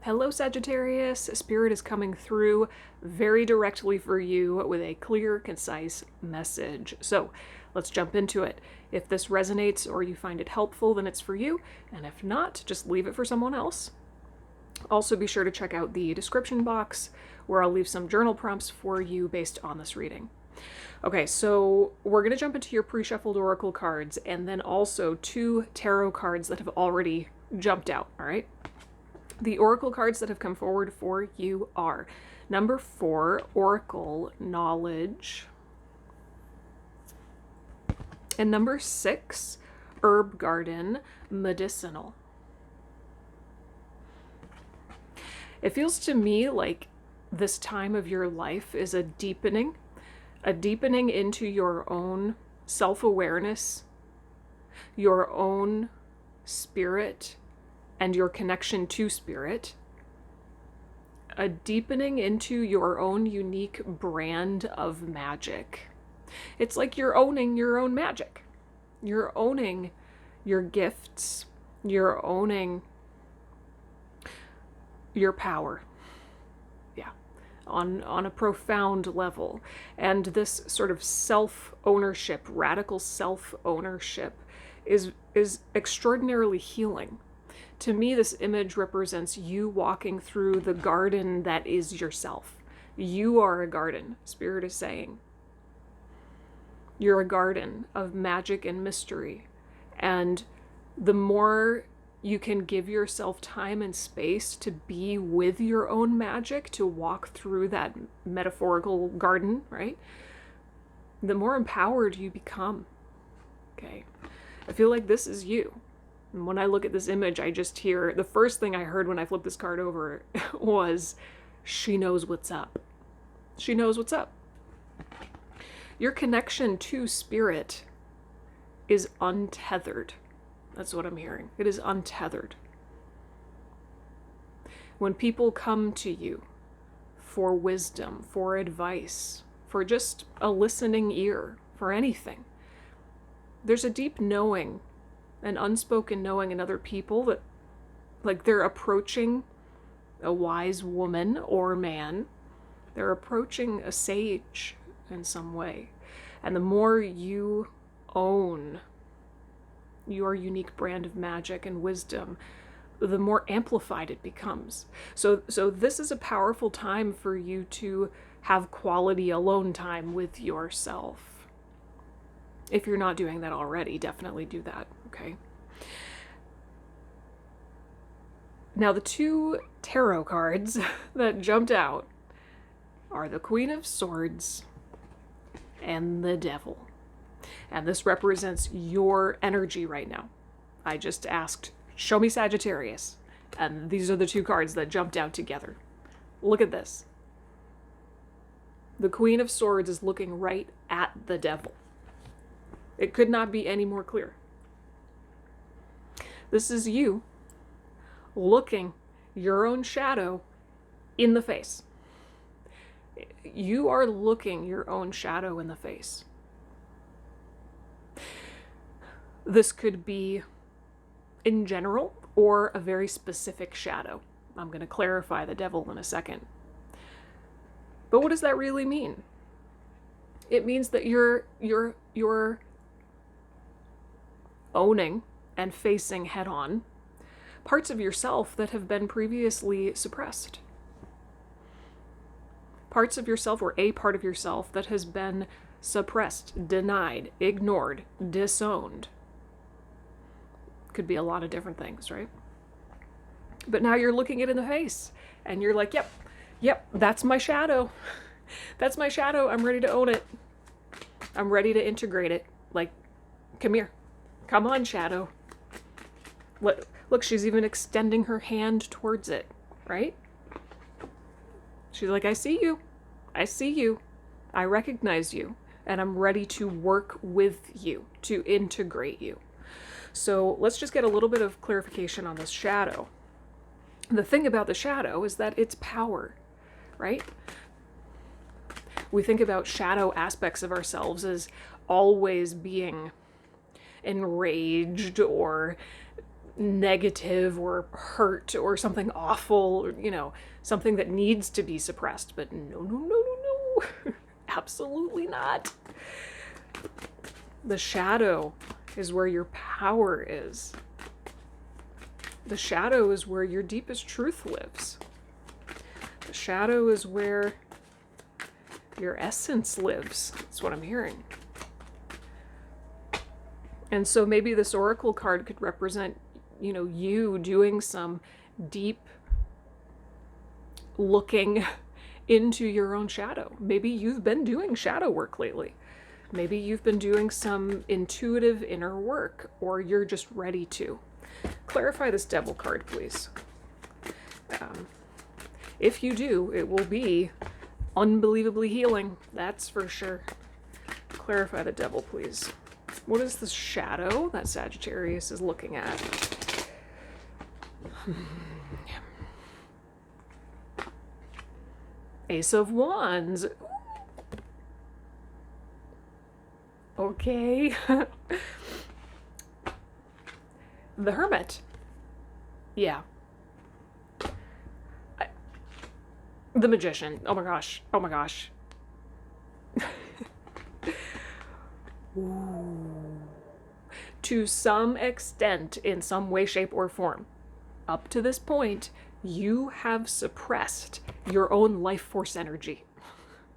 Hello, Sagittarius. Spirit is coming through very directly for you with a clear, concise message. So let's jump into it. If this resonates or you find it helpful, then it's for you. And if not, just leave it for someone else. Also, be sure to check out the description box where I'll leave some journal prompts for you based on this reading. Okay, so we're going to jump into your pre-shuffled oracle cards and then also 2 tarot cards that have already jumped out, all right? The oracle cards that have come forward for you are number 4, Oracle Knowledge, and number 6, Herb Garden Medicinal. It feels to me like this time of your life is a deepening into your own self-awareness, your own spirit, and your connection to spirit, a deepening into your own unique brand of magic. It's like you're owning your own magic. You're owning your gifts. You're owning your power. Yeah, on a profound level. And this sort of self-ownership, radical self-ownership is extraordinarily healing. To me, this image represents you walking through the garden that is yourself. You are a garden, Spirit is saying. You're a garden of magic and mystery. And the more you can give yourself time and space to be with your own magic, to walk through that metaphorical garden, right? The more empowered you become. Okay. I feel like this is you. And when I look at this image, I just hear, the first thing I heard when I flipped this card over was, she knows what's up. She knows what's up. Your connection to spirit is untethered. That's what I'm hearing. It is untethered. When people come to you for wisdom, for advice, for just a listening ear, for anything, there's a deep knowing, an unspoken knowing in other people that, like, they're approaching a wise woman or man. They're approaching a sage in some way. And the more you own your unique brand of magic and wisdom, the more amplified it becomes. So this is a powerful time for you to have quality alone time with yourself. If you're not doing that already, definitely do that, okay? Now, the 2 tarot cards that jumped out are the Queen of Swords and the Devil. And this represents your energy right now. I just asked, show me Sagittarius. And these are the 2 cards that jumped out together. Look at this. The Queen of Swords is looking right at the Devil. It could not be any more clear. This is you looking your own shadow in the face. You are looking your own shadow in the face. This could be in general or a very specific shadow. I'm going to clarify the Devil in a second. But what does that really mean? It means that you're owning and facing head-on parts of yourself that have been previously suppressed. Parts of yourself, or a part of yourself, that has been suppressed, denied, ignored, disowned. Could be a lot of different things, right? But now you're looking it in the face and you're like, yep, that's my shadow. That's my shadow. I'm ready to own it. I'm ready to integrate it. Like, come here. Come on, shadow. Look, she's even extending her hand towards it, right? She's like, I see you. I see you. I recognize you. And I'm ready to work with you, to integrate you. So let's just get a little bit of clarification on this shadow. The thing about the shadow is that it's power, right? We think about shadow aspects of ourselves as always being enraged or negative or hurt or something awful, or, something that needs to be suppressed. But no, no, no, no, no. Absolutely not. The shadow is where your power is. The shadow is where your deepest truth lives. The shadow is where your essence lives. That's what I'm hearing. And so maybe this oracle card could represent, you doing some deep looking into your own shadow. Maybe you've been doing shadow work lately. Maybe you've been doing some intuitive inner work, or you're just ready to. Clarify this devil card, please. If you do, it will be unbelievably healing. That's for sure. Clarify the devil, please. What is the shadow that Sagittarius is looking at? Ace of Wands. Okay. The Hermit. Yeah. The Magician. Oh my gosh. Oh my gosh. Ooh. To some extent, in some way, shape, or form, up to this point, you have suppressed your own life force energy.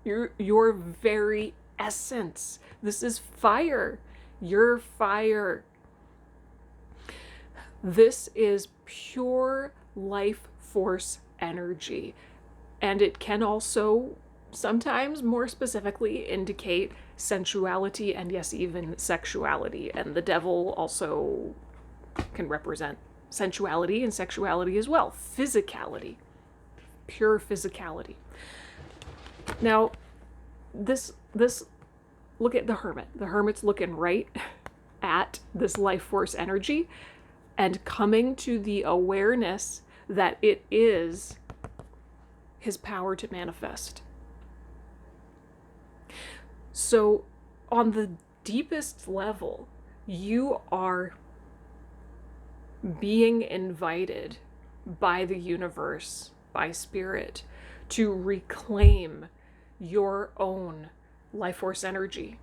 Your very essence. This is fire. You're fire. This is pure life force energy. And it can also sometimes more specifically indicate sensuality and, yes, even sexuality. And the devil also can represent sensuality and sexuality as well. Physicality. Pure physicality. Now, this look at the Hermit. The Hermit's looking right at this life force energy and coming to the awareness that it is his power to manifest. So on the deepest level, you are being invited by the universe, by spirit, to reclaim your own life force energy,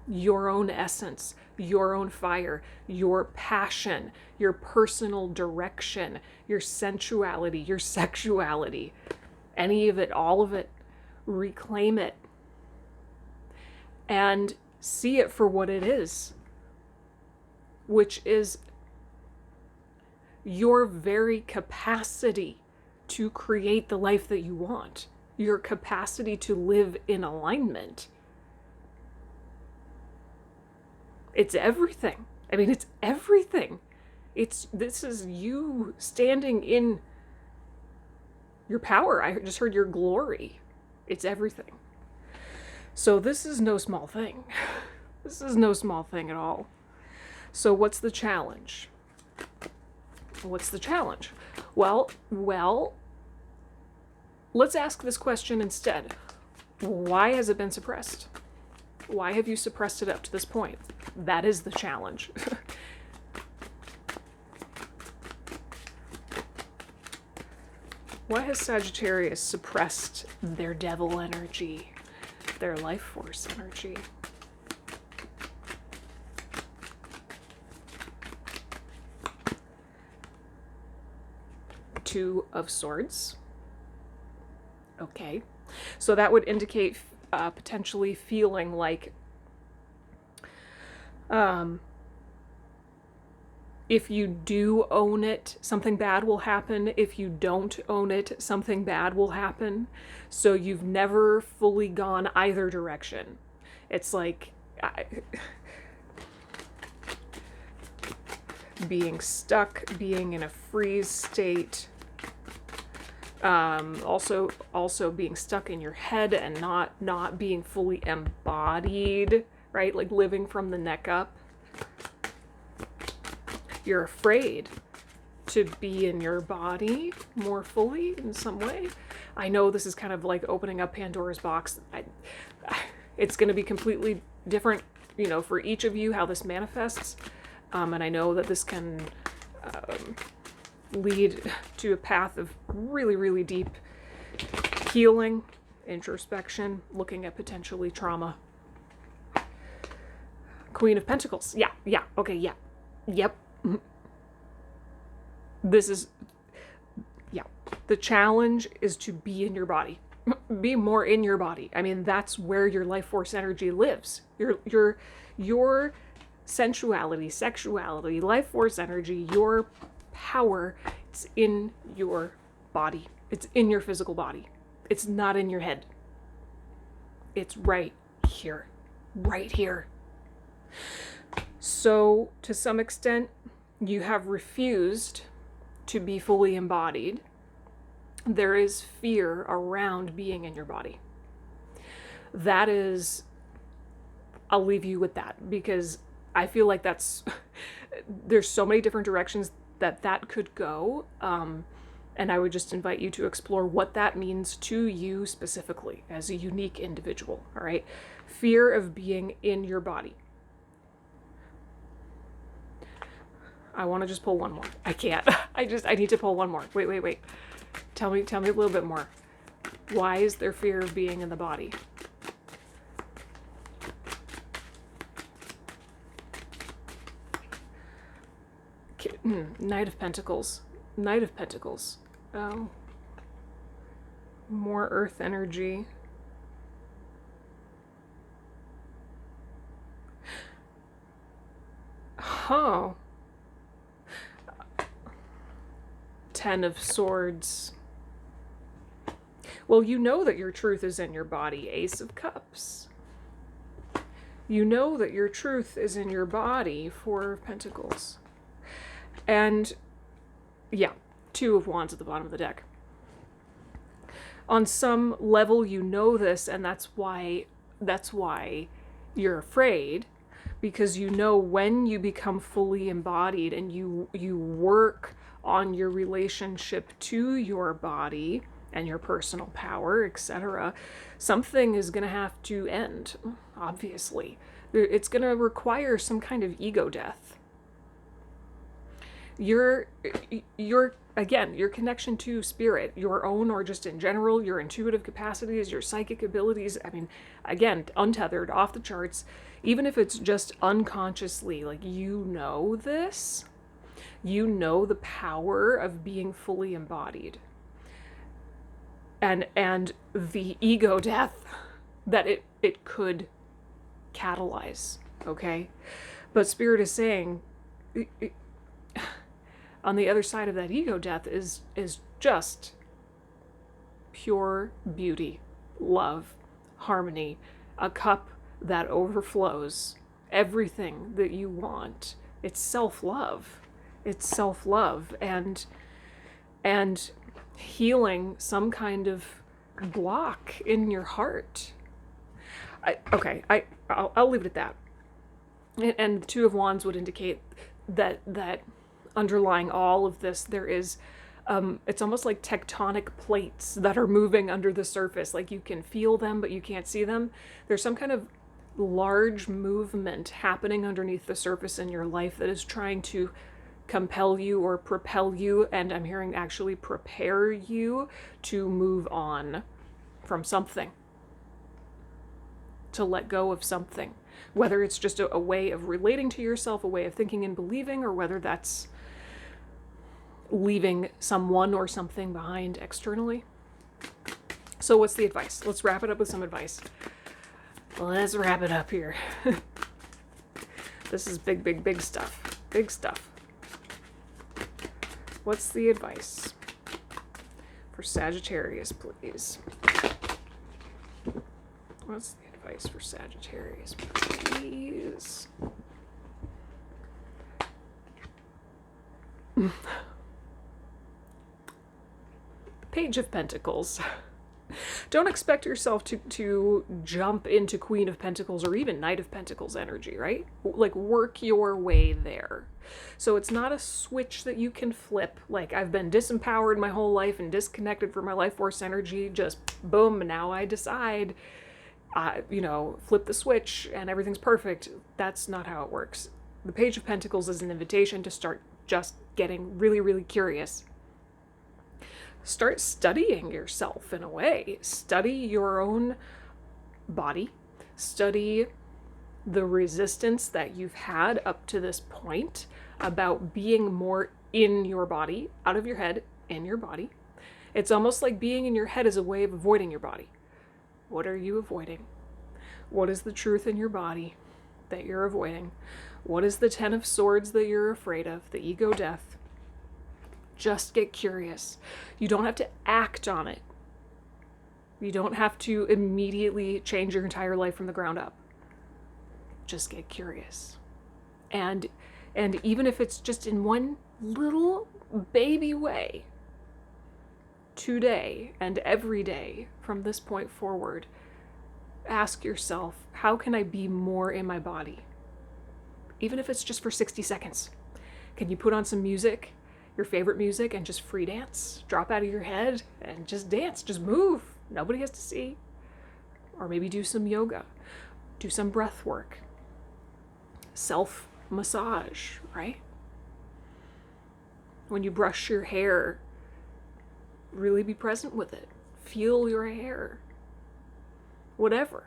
your own essence, your own fire, your passion, your personal direction, your sensuality, your sexuality, any of it, all of it. Reclaim it and see it for what it is, which is your very capacity to create the life that you want, your capacity to live in alignment. It's everything. I mean, it's everything. This is you standing in your power. I just heard your glory. It's everything. So this is no small thing. This is no small thing at all. So what's the challenge? What's the challenge? Well, let's ask this question instead. Why has it been suppressed? Why have you suppressed it up to this point? That is the challenge. Why has Sagittarius suppressed their devil energy, their life force energy? Two of Swords. Okay. So that would indicate potentially feeling like if you do own it, something bad will happen. If you don't own it, something bad will happen. So you've never fully gone either direction. It's like being stuck, being in a freeze state. Also being stuck in your head and not being fully embodied, right? Like living from the neck up. You're afraid to be in your body more fully in some way. I know this is kind of like opening up Pandora's box. It's going to be completely different, for each of you, how this manifests. And I know that this can lead to a path of really, really deep healing, introspection, looking at potentially trauma. Queen of Pentacles. Yeah. Okay, yeah. Yep. This is, yeah. The challenge is to be in your body. Be more in your body. I mean, that's where your life force energy lives. Your sensuality, sexuality, life force energy, your power, it's in your body. It's in your physical body. It's not in your head. It's right here. Right here. So, to some extent, you have refused to be fully embodied. There is fear around being in your body. That is, I'll leave you with that, because I feel like there's so many different directions that could go. And I would just invite you to explore what that means to you specifically as a unique individual, all right? Fear of being in your body. I want to just pull one more. I can't. I need to pull one more. Wait. Tell me a little bit more. Why is there fear of being in the body? Knight of Pentacles. Knight of Pentacles. Oh. More earth energy. Oh. 10 of Swords. Well, you know that your truth is in your body. Ace of Cups. You know that your truth is in your body. 4 of Pentacles. And, yeah, 2 of Wands at the bottom of the deck. On some level, you know this, and that's why you're afraid, because you know when you become fully embodied and you work on your relationship to your body and your personal power, etc., something is going to have to end, obviously. It's going to require some kind of ego death. Your connection to spirit, your own or just in general, your intuitive capacities, your psychic abilities, I mean, again, untethered, off the charts, even if it's just unconsciously, like, you know this, you know the power of being fully embodied. And the ego death that it could catalyze, okay? But Spirit is saying, on the other side of that ego death is just pure beauty, love, harmony, a cup that overflows, everything that you want. It's self-love. It's self-love and healing some kind of block in your heart. I'll leave it at that. And the 2 of Wands would indicate that underlying all of this, there is, it's almost like tectonic plates that are moving under the surface. Like, you can feel them, but you can't see them. There's some kind of large movement happening underneath the surface in your life that is trying to compel you or propel you, and I'm hearing actually prepare you to move on from something, to let go of something, whether it's just a way of relating to yourself, a way of thinking and believing, or whether that's leaving someone or something behind externally. So what's the advice? Let's wrap it up with some advice. Let's wrap it up here. This is big stuff. Big stuff. What's the advice for Sagittarius, please? What's the advice for Sagittarius, please? Page of Pentacles. Don't expect yourself to jump into Queen of Pentacles or even Knight of Pentacles energy, right? Like, work your way there. So it's not a switch that you can flip. Like, I've been disempowered my whole life and disconnected from my life force energy. Just boom, now I decide, flip the switch and everything's perfect. That's not how it works. The Page of Pentacles is an invitation to start just getting really, really curious. Start studying yourself in a way. Study your own body. Study the resistance that you've had up to this point about being more in your body, out of your head, in your body. It's almost like being in your head is a way of avoiding your body. What are you avoiding? What is the truth in your body that you're avoiding? What is the 10 of Swords that you're afraid of? The ego death. Just get curious. You don't have to act on it. You don't have to immediately change your entire life from the ground up. Just get curious. And even if it's just in one little baby way, today and every day from this point forward, ask yourself, how can I be more in my body? Even if it's just for 60 seconds. Can you put on some music, your favorite music, and just free dance? Drop out of your head and just dance, just move. Nobody has to see. Or maybe do some yoga, do some breath work, self-massage, right? When you brush your hair, really be present with it. Feel your hair. Whatever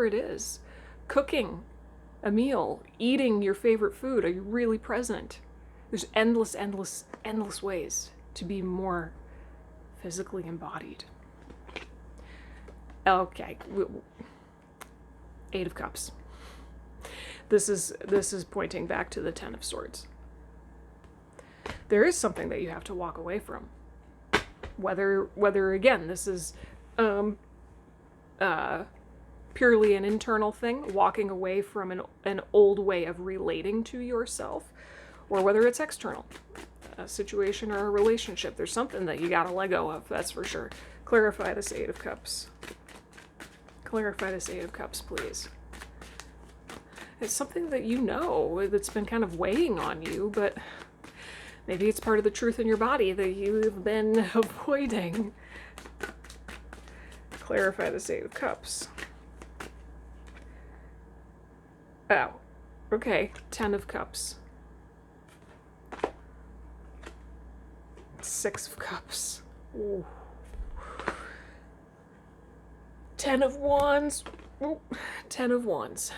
it is. Cooking a meal, eating your favorite food. Are you really present? There's endless ways to be more physically embodied. Okay. 8 of Cups. This is pointing back to the 10 of Swords. There is something that you have to walk away from. Whether again, this is purely an internal thing, walking away from an old way of relating to yourself, or whether it's external, a situation or a relationship. There's something that you gotta let go of, that's for sure. Clarify this 8 of Cups. Clarify this 8 of Cups, please. It's something that you know that's been kind of weighing on you, but maybe it's part of the truth in your body that you've been avoiding. Clarify this 8 of Cups. Oh, okay. 10 of Cups. 6 of Cups. Ooh. 10 of Wands. Ooh. 10 of Wands.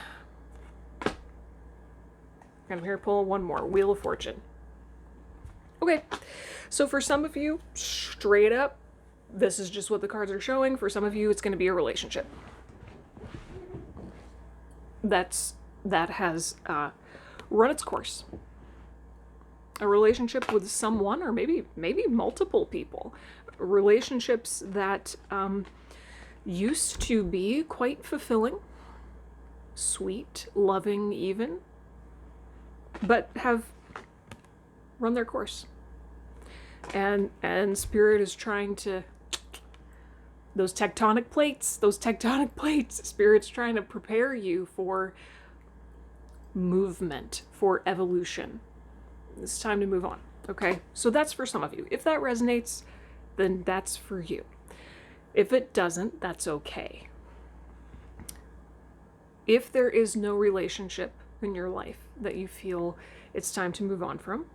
I'm here to pull one more. Wheel of Fortune. Okay, so for some of you, straight up, this is just what the cards are showing. For some of you, it's going to be a relationship. That has run its course. A relationship with someone, or maybe multiple people. Relationships that used to be quite fulfilling, sweet, loving even, but have run their course. And Spirit is trying to, those tectonic plates, Spirit's trying to prepare you for movement, for evolution. It's time to move on, okay? So that's for some of you. If that resonates, then that's for you. If it doesn't, that's okay. If there is no relationship in your life that you feel it's time to move on from,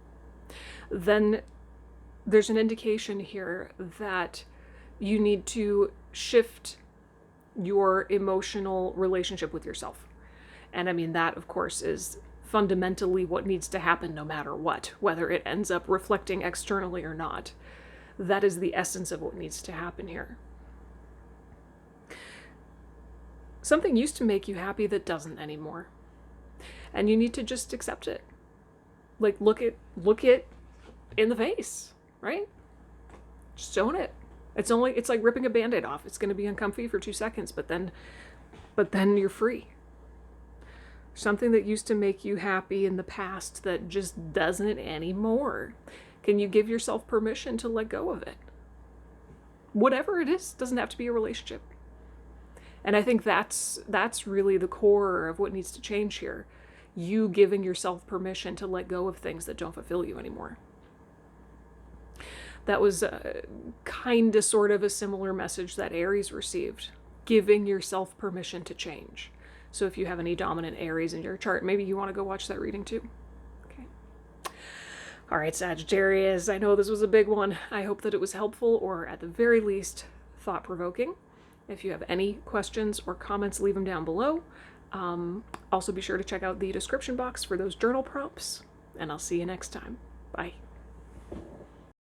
then there's an indication here that you need to shift your emotional relationship with yourself. And I mean, that, of course, is fundamentally what needs to happen no matter what, whether it ends up reflecting externally or not. That is the essence of what needs to happen here. Something used to make you happy that doesn't anymore. And you need to just accept it. Like, look it in the face, right? Just own it. It's like ripping a Band-Aid off. It's going to be uncomfy for 2 seconds, but then you're free. Something that used to make you happy in the past that just doesn't anymore. Can you give yourself permission to let go of it? Whatever it is, doesn't have to be a relationship. And I think that's really the core of what needs to change here. You giving yourself permission to let go of things that don't fulfill you anymore. That was kind of sort of a similar message that Aries received. Giving yourself permission to change. So if you have any dominant Aries in your chart, maybe you want to go watch that reading too. Okay. All right, Sagittarius, I know this was a big one. I hope that it was helpful, or at the very least, thought-provoking. If you have any questions or comments, leave them down below. Also, be sure to check out the description box for those journal prompts, and I'll see you next time. Bye.